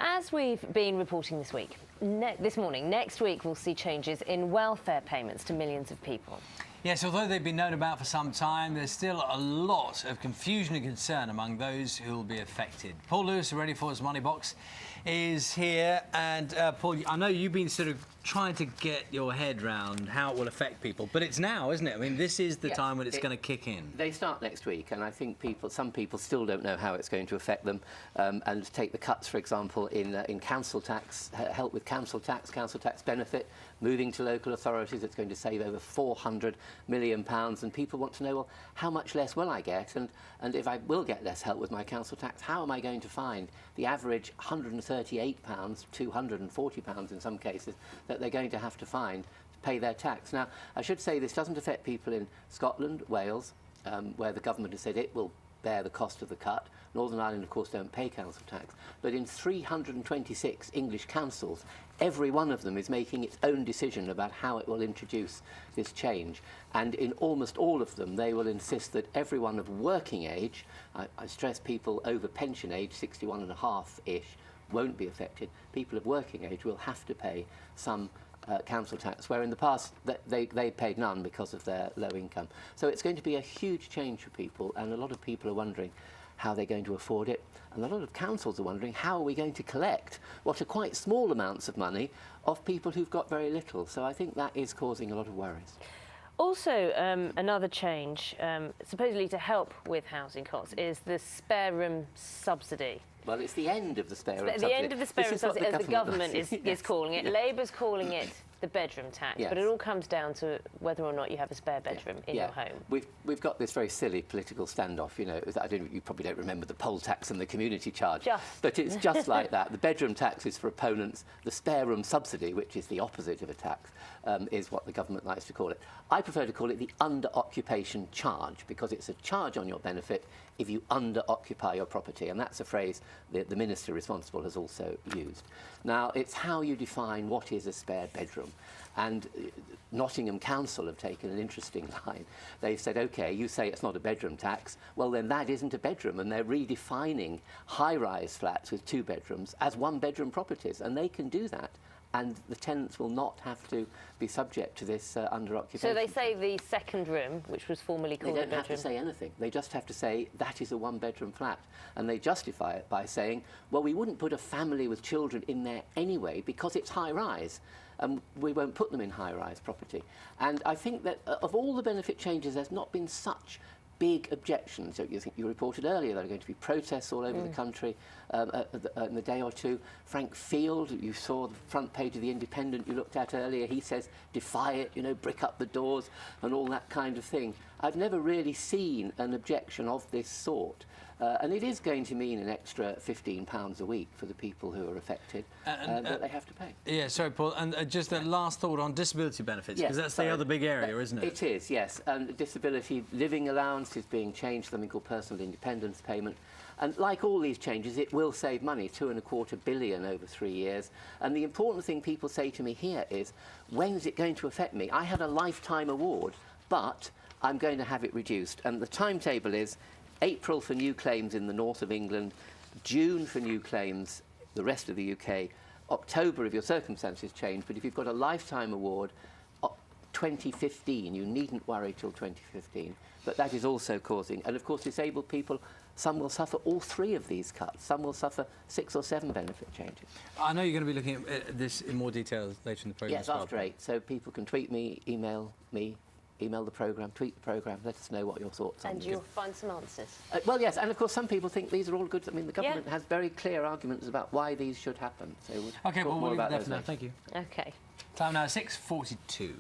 As we've been reporting this morning, next week we'll see changes in welfare payments to millions of people. Yes, although they've been known about for some time, there's still a lot of confusion and concern among those who will be affected. Paul Lewis of R4's Moneybox is here. And Paul, I know you've been sort of trying to get your head round how it will affect people, but it's now, isn't it? I mean, this is the time when it's going to kick in. They start next week, and I think some people still don't know how it's going to affect them. And take the cuts, for example, in council tax, help with council tax benefit, moving to local authorities. It's going to save over £400 million, and people want to know, well, how much less will I get? And if I will get less help with my council tax, how am I going to find the average £138, £240 in some cases, that they're going to have to find to pay their tax? Now, I should say this doesn't affect people in Scotland, Wales, where the government has said it will bear the cost of the cut. Northern Ireland, of course, don't pay council tax. But in 326 English councils, every one of them is making its own decision about how it will introduce this change. And in almost all of them, they will insist that everyone of working age, I stress people over pension age, 61.5-ish, won't be affected. People of working age will have to pay some council tax, where in the past they paid none because of their low income. So it's going to be a huge change for people, and a lot of people are wondering how they're going to afford it. And a lot of councils are wondering, how are we going to collect what are quite small amounts of money of people who've got very little? So I think that is causing a lot of worries. Also, another change, supposedly to help with housing costs, is the spare room subsidy. Well, it's the end of the spare room subsidy. The end of the spare room subsidy, as the government is calling it. Labour's calling it the bedroom tax, but it all comes down to whether or not you have a spare bedroom in your home. We've got this very silly political standoff, you know. You probably don't remember the poll tax and the community charge, but it's just like that. The bedroom tax is for opponents. The spare room subsidy, which is the opposite of a tax, is what the government likes to call it. I prefer to call it the under-occupation charge, because it's a charge on your benefit if you under-occupy your property, and that's a phrase that the minister responsible has also used. Now, it's how you define what is a spare bedroom. And Nottingham Council have taken an interesting line. They've said, OK, you say it's not a bedroom tax, well, then that isn't a bedroom, and they're redefining high-rise flats with 2 bedrooms as one-bedroom properties, and they can do that. And the tenants will not have to be subject to this under-occupation. So they say the second room, which was formerly called a bedroom. They don't have to say anything. They just have to say that is a one-bedroom flat. And they justify it by saying, well, we wouldn't put a family with children in there anyway because it's high-rise. And we won't put them in high-rise property. And I think that of all the benefit changes, there's not been such big objections. So you reported earlier there are going to be protests all over the country in the day or two. Frank Field, you saw the front page of The Independent you looked at earlier, he says, defy it, you know, brick up the doors and all that kind of thing. I've never really seen an objection of this sort. And it is going to mean an extra £15 a week for the people who are affected that they have to pay. Yeah, sorry, Paul. And just a last thought on disability benefits, because that's the other big area, isn't it? It is, yes. And disability living allowance is being changed, something called personal independence payment. And like all these changes, it will save money, £2.25 billion over 3 years. And the important thing people say to me here is, when is it going to affect me? I had a lifetime award, but I'm going to have it reduced. And the timetable is April for new claims in the north of England, June for new claims the rest of the UK, October if your circumstances change, but if you've got a lifetime award, 2015, you needn't worry till 2015. But that is also causing, and of course disabled people, some will suffer all 3 of these cuts, some will suffer 6 or 7 benefit changes. I know you're going to be looking at this in more detail later in the programme. Yes, after 8, so people can tweet me, email the programme, tweet the programme, let us know what your thoughts are. And you'll find some answers. Well, yes, and of course some people think these are all good. I mean, the government has very clear arguments about why these should happen. So OK, well, we'll leave it there for now. Thank you. OK. Time now, 6:42.